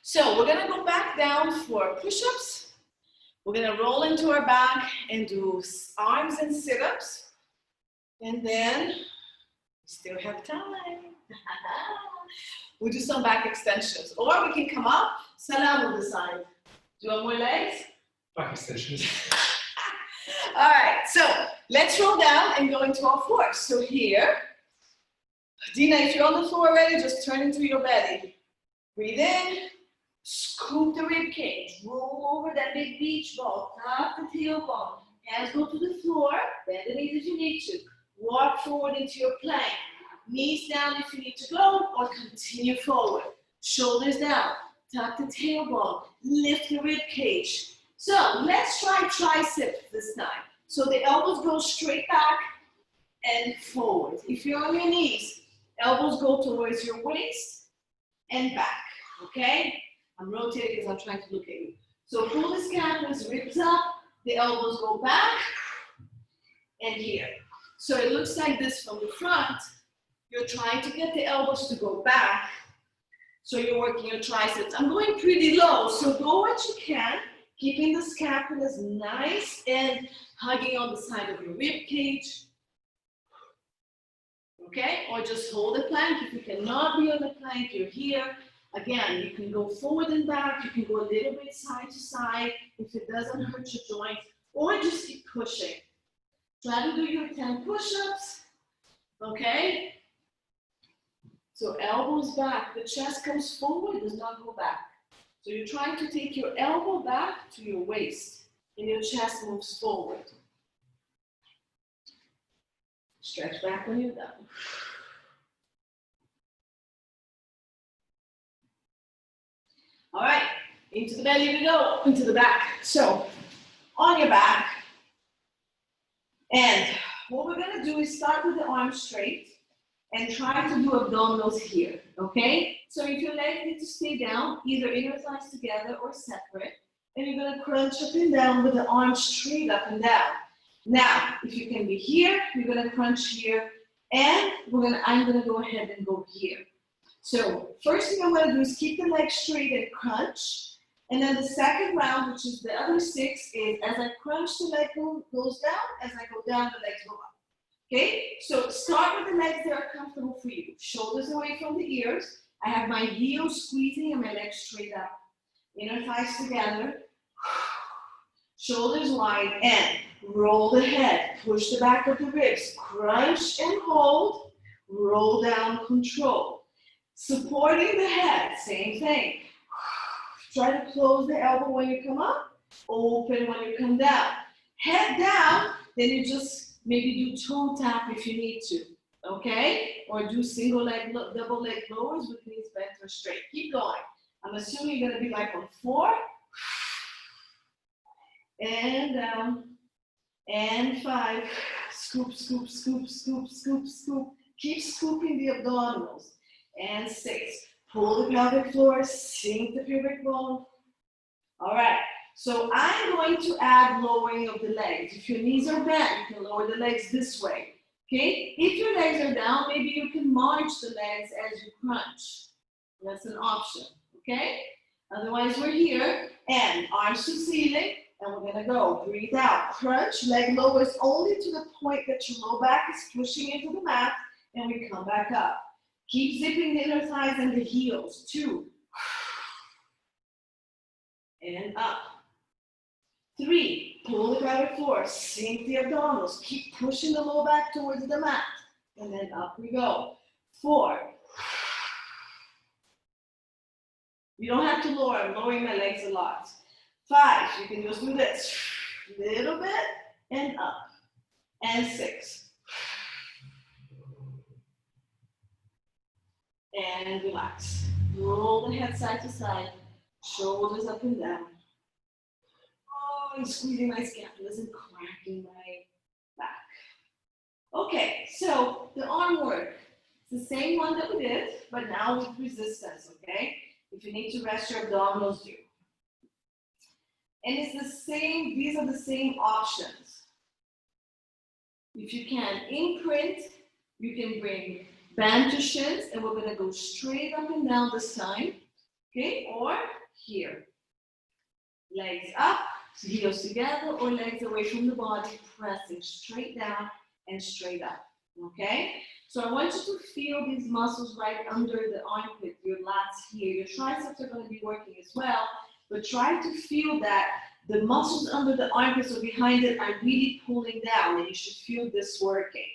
So we're gonna go back down for push-ups. We're gonna roll into our back and do arms and sit-ups. And then we still have time. We'll do some back extensions. Or we can come up, salam will decide. Do you want more legs? Back extensions. All right, so let's roll down and go into all fours. So here, Dina, if you're on the floor already, just turn into your belly. Breathe in, scoop the rib cage, roll over that big beach ball, tap the tailbone, hands go to the floor, bend the knees if you need to. Walk forward into your plank. Knees down if you need to go, or continue forward. Shoulders down, tuck the tailbone, lift the rib cage. So let's try triceps this time. So the elbows go straight back and forward. If you're on your knees, elbows go towards your waist and back, okay? I'm rotating because I'm trying to look at you. So pull the scapulars, ribs up, the elbows go back and here. So it looks like this from the front. You're trying to get the elbows to go back. So you're working your triceps. I'm going pretty low, so go what you can, keeping the scapulars nice and hugging on the side of your rib cage. Okay, or just hold the plank. If you cannot be on the plank, you're here. Again, you can go forward and back. You can go a little bit side to side if it doesn't hurt your joints, or just keep pushing. Try to do your 10 push-ups, okay? So elbows back, the chest comes forward, does not go back. So you're trying to take your elbow back to your waist, and your chest moves forward. Stretch back when you're done. All right, into the belly we go, into the back. So on your back, and what we're gonna do is start with the arms straight and try to do abdominals here, okay? So if your legs need to stay down, either inner thighs together or separate, and you're gonna crunch up and down with the arms straight up and down. Now, if you can be here, you're gonna crunch here, and I'm gonna go ahead and go here. So first thing I'm gonna do is keep the legs straight and crunch. And then the second round, which is the other 6, is as I crunch, the leg goes down. As I go down, the legs go up. Okay? So start with the legs that are comfortable for you. Shoulders away from the ears. I have my heels squeezing and my legs straight up. Inner thighs together. Shoulders wide and roll the head. Push the back of the ribs. Crunch and hold. Roll down, control. Supporting the head, same thing. Try to close the elbow when you come up, open when you come down. Head down, then you just maybe do toe tap if you need to, okay? Or do single leg, double leg lowers with knees bent or straight. Keep going. I'm assuming you're gonna be like on 4, and down, and 5. Scoop, scoop, scoop, scoop, scoop, scoop. Keep scooping the abdominals. And 6. Pull the pelvic floor, sink the pubic bone. All right, so I'm going to add lowering of the legs. If your knees are bent, you can lower the legs this way, okay? If your legs are down, maybe you can march the legs as you crunch. That's an option, okay? Otherwise, we're here, and arms to ceiling, and we're gonna go. Breathe out, crunch, leg lowers only to the point that your low back is pushing into the mat, and we come back up. Keep zipping the inner thighs and the heels. 2. And up. 3. Pull the pelvic floor. Sink the abdominals. Keep pushing the low back towards the mat. And then up we go. 4. You don't have to lower. I'm lowering my legs a lot. 5. You can just do this. Little bit and up. And 6. And relax. Roll the head side to side, shoulders up and down. Oh, I'm squeezing my scapulars and cracking my back. Okay, so the arm work. It's the same one that we did, but now with resistance, okay? If you need to rest your abdominals, do. And it's the same, these are the same options. If you can imprint, you can bring Bend your shins, and we're gonna go straight up and down this time, okay? Or here. Legs up, heels together, or legs away from the body, pressing straight down and straight up, okay? So I want you to feel these muscles right under the armpit, your lats here. Your triceps are gonna be working as well, but try to feel that the muscles under the armpits or behind it are really pulling down, and you should feel this working.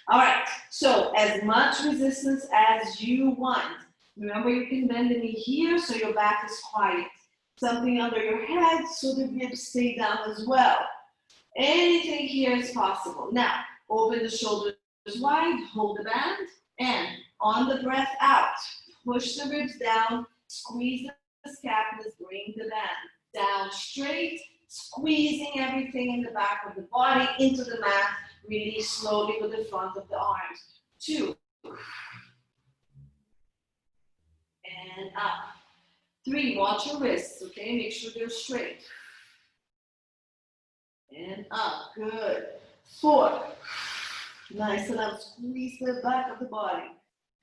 All right, so as much resistance as you want. Remember, you can bend the knee here so your back is quiet. Something under your head so the ribs stay down as well. Anything here is possible. Now, open the shoulders wide, hold the band, and on the breath out, push the ribs down, squeeze the scapulas, bring the band down straight, squeezing everything in the back of the body into the mat. Release slowly with the front of the arms. 2. And up. 3, watch your wrists, okay? Make sure they're straight. And up, good. 4, nice and up, squeeze the back of the body.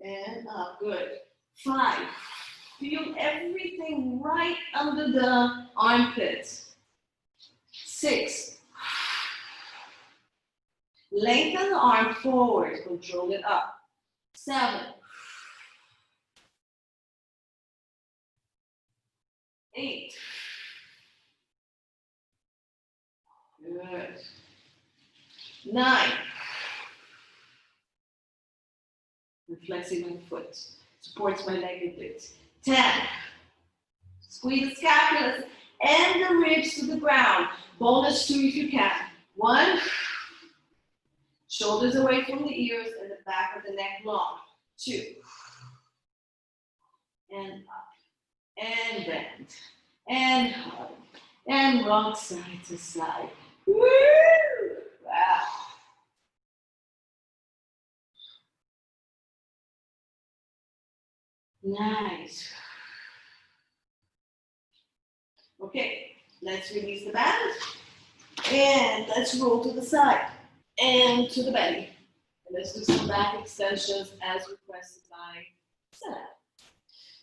And up, good. 5, feel everything right under the armpits. 6, lengthen the arm forward, control it up. 7, 8, good. 9, I'm flexing my foot, supports my leg a bit. 10, squeeze the scapulas and the ribs to the ground. Bonus 2 if you can. 1, shoulders away from the ears and the back of the neck long. 2, and up, and bend, and hug, and rock side to side. Woo! Wow. Nice. Okay, let's release the band, and let's roll to the side, and to the belly. And let's do some back extensions as requested by Sarah.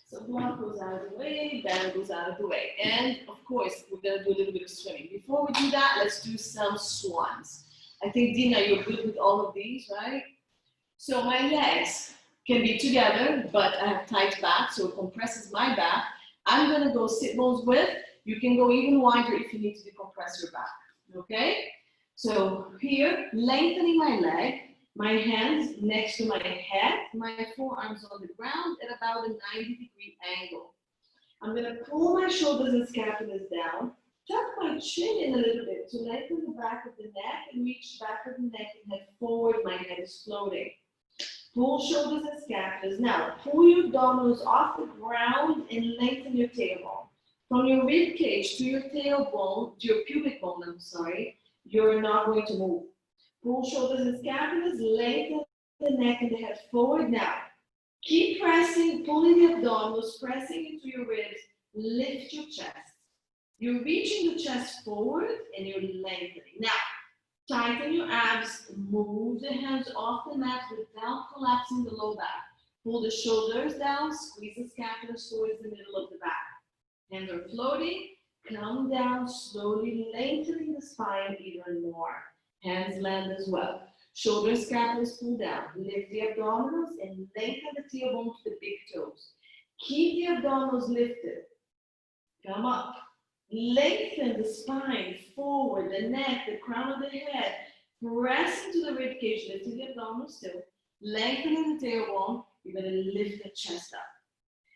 So block goes out of the way, band goes out of the way. And of course, we're gonna do a little bit of swimming. Before we do that, let's do some swans. I think, Dina, you're good with all of these, right? So my legs can be together, but I have tight back, so it compresses my back. I'm gonna go sit bones width. You can go even wider if you need to decompress your back, okay? So here, lengthening my leg, my hands next to my head, my forearms on the ground at about a 90-degree angle. I'm gonna pull my shoulders and scapulas down, tuck my chin in a little bit to lengthen the back of the neck and reach back of the neck and head forward, my head is floating. Pull shoulders and scapulas. Now, pull your abdominals off the ground and lengthen your tailbone. From your rib cage to your tailbone, to your pubic bone, I'm sorry, you're not going to move. Pull shoulders and scapulas, lengthen the neck and the head forward. Now, keep pressing, pulling the abdominals, pressing into your ribs, lift your chest. You're reaching the chest forward and you're lengthening. Now, tighten your abs, move the hands off the mat without collapsing the low back. Pull the shoulders down, squeeze the scapulas towards the middle of the back. Hands are floating, come down, slowly lengthening the spine even more. Hands land as well. Shoulders, scapulas pull down. Lift the abdominals and lengthen the tailbone to the big toes. Keep the abdominals lifted. Come up. Lengthen the spine forward, the neck, the crown of the head. Press into the rib cage, lifting the abdominals still. Lengthening the tailbone. You're going to lift the chest up.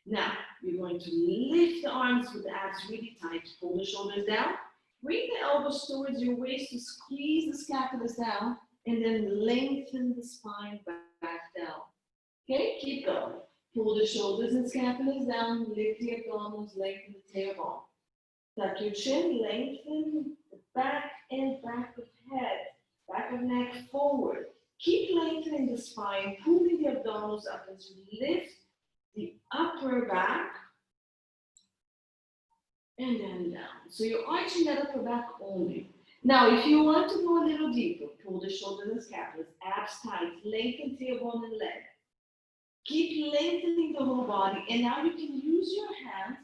Now, you're going to lift the arms with the abs really tight. Pull the shoulders down. Bring the elbows towards your waist to squeeze the scapulas down. And then lengthen the spine back down. Okay, keep going. Pull the shoulders and scapulas down. Lift the abdominals, lengthen the tailbone. Tuck your chin, lengthen the back and back of head, back of neck forward. Keep lengthening the spine, pulling the abdominals up as you lift the upper back and then down. So you're arching that upper back only. Now, if you want to go a little deeper, pull the shoulders and scapulas, abs tight, lengthen tailbone and leg. Keep lengthening the whole body. And now you can use your hands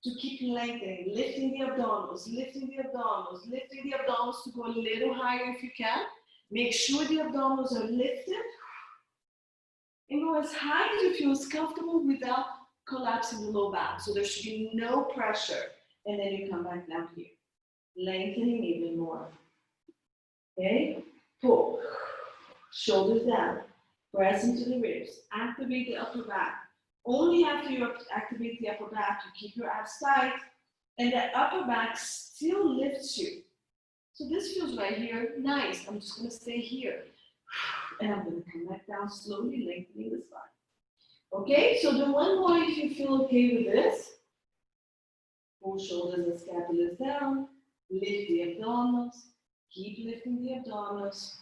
to keep lengthening, lifting the abdominals, lifting the abdominals, lifting the abdominals to go a little higher if you can. Make sure the abdominals are lifted. And go as high as you feel is comfortable without collapsing the low back. So there should be no pressure. And then you come back down here. Lengthening even more. Okay? Pull. Shoulders down. Press into the ribs. Activate the upper back. Only after you activate the upper back, you keep your abs tight. And that upper back still lifts you. So this feels right here. Nice. I'm just going to stay here. And I'm going to come back down slowly, lengthening the spine. Okay, so do one more if you feel okay with this. Pull shoulders and scapulas down. Lift the abdominals. Keep lifting the abdominals.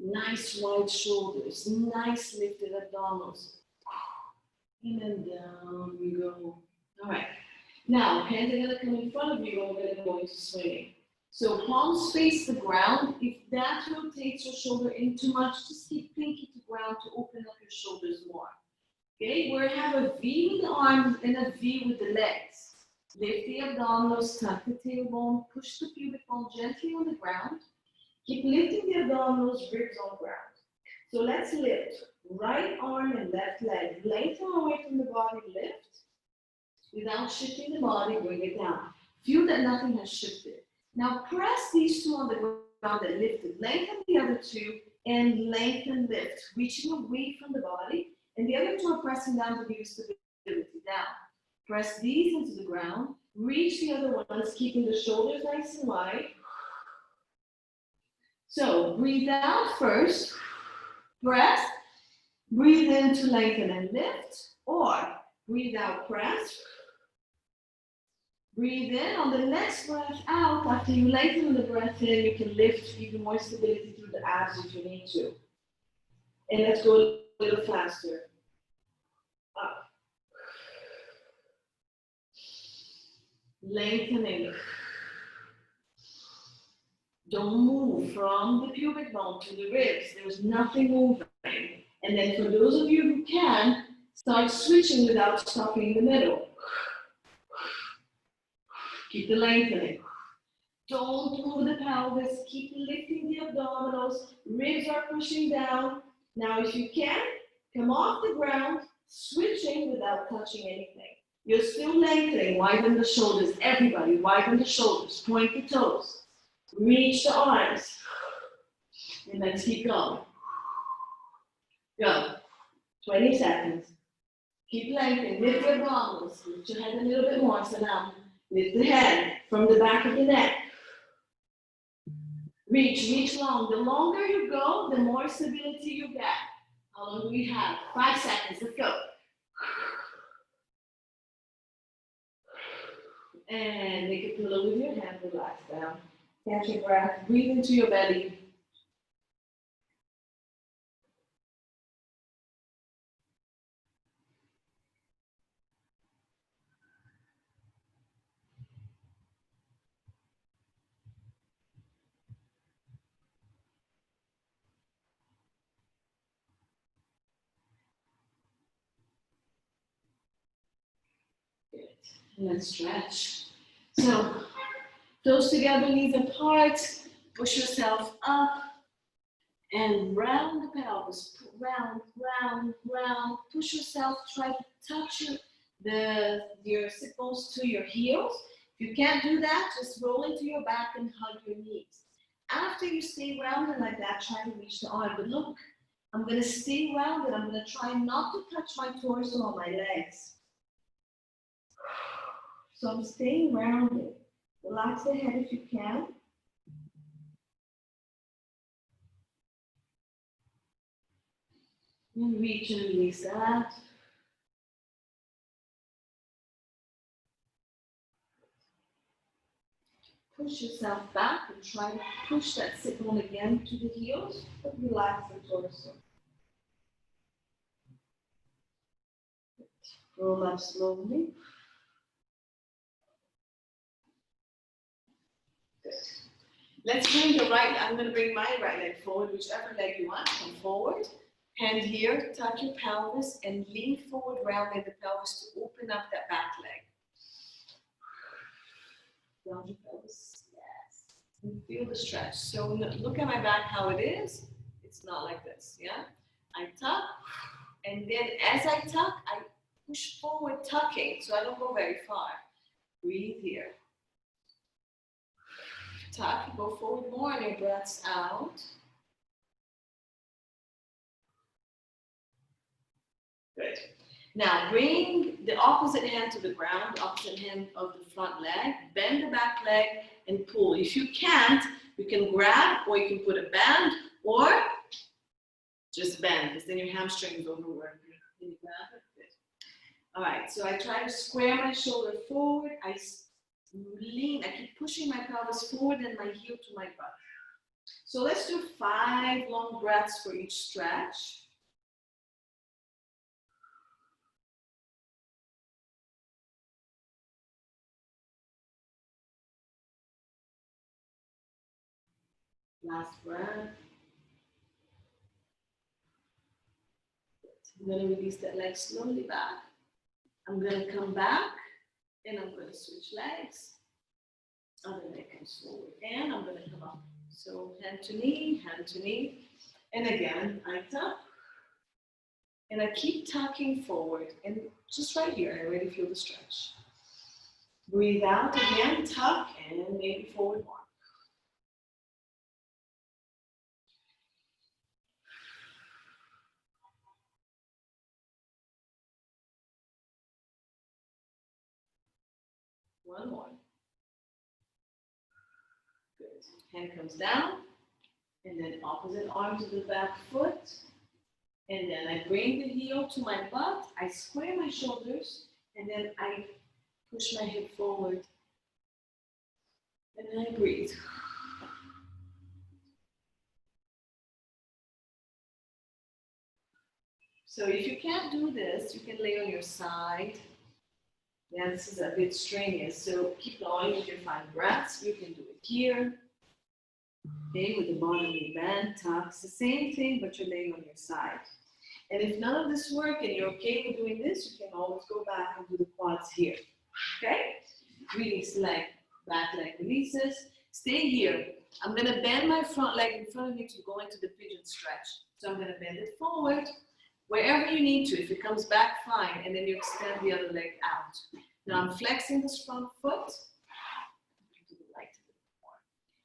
Nice wide shoulders. Nice lifted abdominals. And then down we go. All right. Now, hands are going to come in front of you and we're going to go into swinging. So palms face the ground. If that rotates your shoulder in too much, just keep pinky to ground to open up your shoulders more. Okay, we're going to have a V with the arms and a V with the legs. Lift the abdominals, tuck the tailbone, push the pubic bone gently on the ground. Keep lifting the abdominals, ribs on ground. So let's lift. Right arm and left leg. Lengthen away from the body, lift. Without shifting the body, bring it down. Feel that nothing has shifted. Now press these two on the ground that lifted. Lengthen the other two and lengthen, lift. Reaching away from the body. And the other two are pressing down to give you stability. Down. Press these into the ground. Reach the other ones, keeping the shoulders nice and wide. So breathe out first. Press. Breathe in to lengthen and lift. Or breathe out, press. Breathe in. On the next breath out, after you lengthen the breath in, you can lift even more stability through the abs if you need to. And let's go a little faster. Up. Lengthening. Don't move from the pubic bone to the ribs. There's nothing moving. And then for those of you who can, start switching without stopping in the middle. Keep the lengthening. Don't move the pelvis. Keep lifting the abdominals. Ribs are pushing down. Now, if you can, come off the ground, switching without touching anything. You're still lengthening. Widen the shoulders. Everybody, widen the shoulders. Point the toes. Reach the arms. And let's keep going. Go. 20 seconds. Keep lengthening. Lift your abdominals. Lift your head a little bit more. So now, lift the head from the back of the neck. Reach long. The longer you go, the more stability you get. How long do we have? 5 seconds. Let's go. And make a pillow with your hand. Relax down. Catch your breath. Breathe into your belly. Good. Let's stretch. So, toes together, knees apart. Push yourself up. And round the pelvis. Round, round, round. Push yourself. Try to touch your sit bones to your heels. If you can't do that, just roll into your back and hug your knees. After you stay rounded like that, try to reach the arm. But look, I'm going to stay rounded. I'm going to try not to touch my torso or my legs. So I'm staying rounded. Relax the head if you can. And reach and release that. Push yourself back and try to push that sit bone again to the heels, but relax the torso. Roll up slowly. Good. Let's bring the right, I'm going to bring my right leg forward, whichever leg you want, come forward. Hand here, tuck your pelvis and lean forward, rounding the pelvis to open up that back leg. Round your pelvis, yes. And feel the stretch. So look at my back how it is. It's not like this, yeah? I tuck, and then as I tuck, I push forward tucking, so I don't go very far. Breathe here. Tuck, go forward more on your breaths out. Good. Now bring the opposite hand to the ground, opposite hand of the front leg, bend the back leg and pull. If you can't, you can grab or you can put a band or just bend, because then your hamstring is overworked. Can you grab it? Good. All right, so I try to square my shoulder forward. I lean, I keep pushing my pelvis forward and my heel to my butt. So let's do 5 long breaths for each stretch. Last breath. I'm going to release that leg slowly back. I'm going to come back and I'm going to switch legs. Other leg comes forward and I'm going to come up. So hand to knee, and again I tuck and I keep tucking forward, and just right here I already feel the stretch. Breathe out again, tuck, and maybe forward more. One more. Good. Hand comes down, and then opposite arm to the back foot. And then I bring the heel to my butt, I square my shoulders, and then I push my hip forward. And then I breathe. So if you can't do this, you can lay on your side. Yeah, this is a bit strenuous, so keep going with your 5 breaths. You can do it here. Okay, with the bottom knee bend, tuck. It's the same thing, but you're laying on your side. And if none of this works and you're okay with doing this, you can always go back and do the quads here. Okay? Release leg, back leg releases. Stay here. I'm going to bend my front leg in front of you to go into the pigeon stretch. So I'm going to bend it forward, wherever you need to. If it comes back, fine. And then you extend the other leg out. Now I'm flexing this front foot.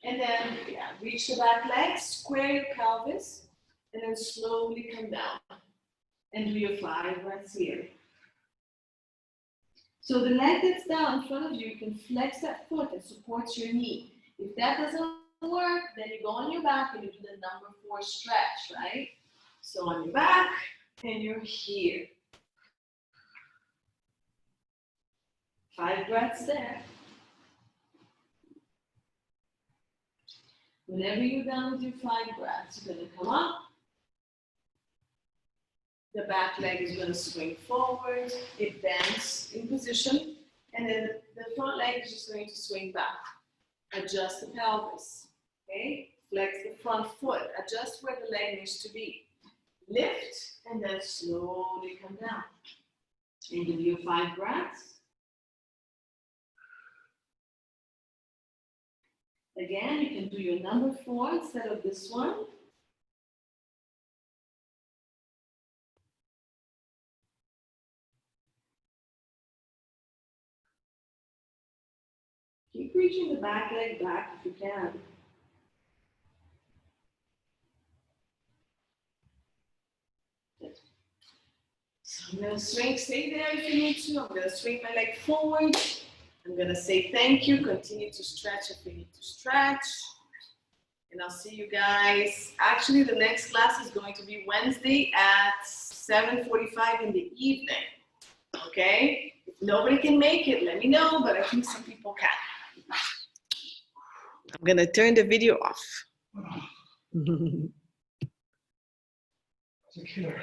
And then, yeah, reach the back leg, square your pelvis, and then slowly come down. And do your 5 breaths here. So the leg that's down in front of you, you can flex that foot and supports your knee. If that doesn't work, then you go on your back and you do the number 4 stretch, right? So on your back, and you're here. 5 breaths there. Whenever you're done with your 5 breaths, you're going to come up. The back leg is going to swing forward. It bends in position. And then the front leg is just going to swing back. Adjust the pelvis. Okay? Flex the front foot. Adjust where the leg needs to be. Lift and then slowly come down. And give you 5 breaths. Again, you can do your number 4 instead of this one. Keep reaching the back leg back if you can. Good. So I'm going to swing, stay there if you need to. I'm going to swing my leg forward. I'm going to say thank you. Continue to stretch if you need to stretch. And I'll see you guys. Actually, the next class is going to be Wednesday at 7:45 in the evening. Okay? If nobody can make it, let me know, but I think some people can. I'm going to turn the video off. It's a killer.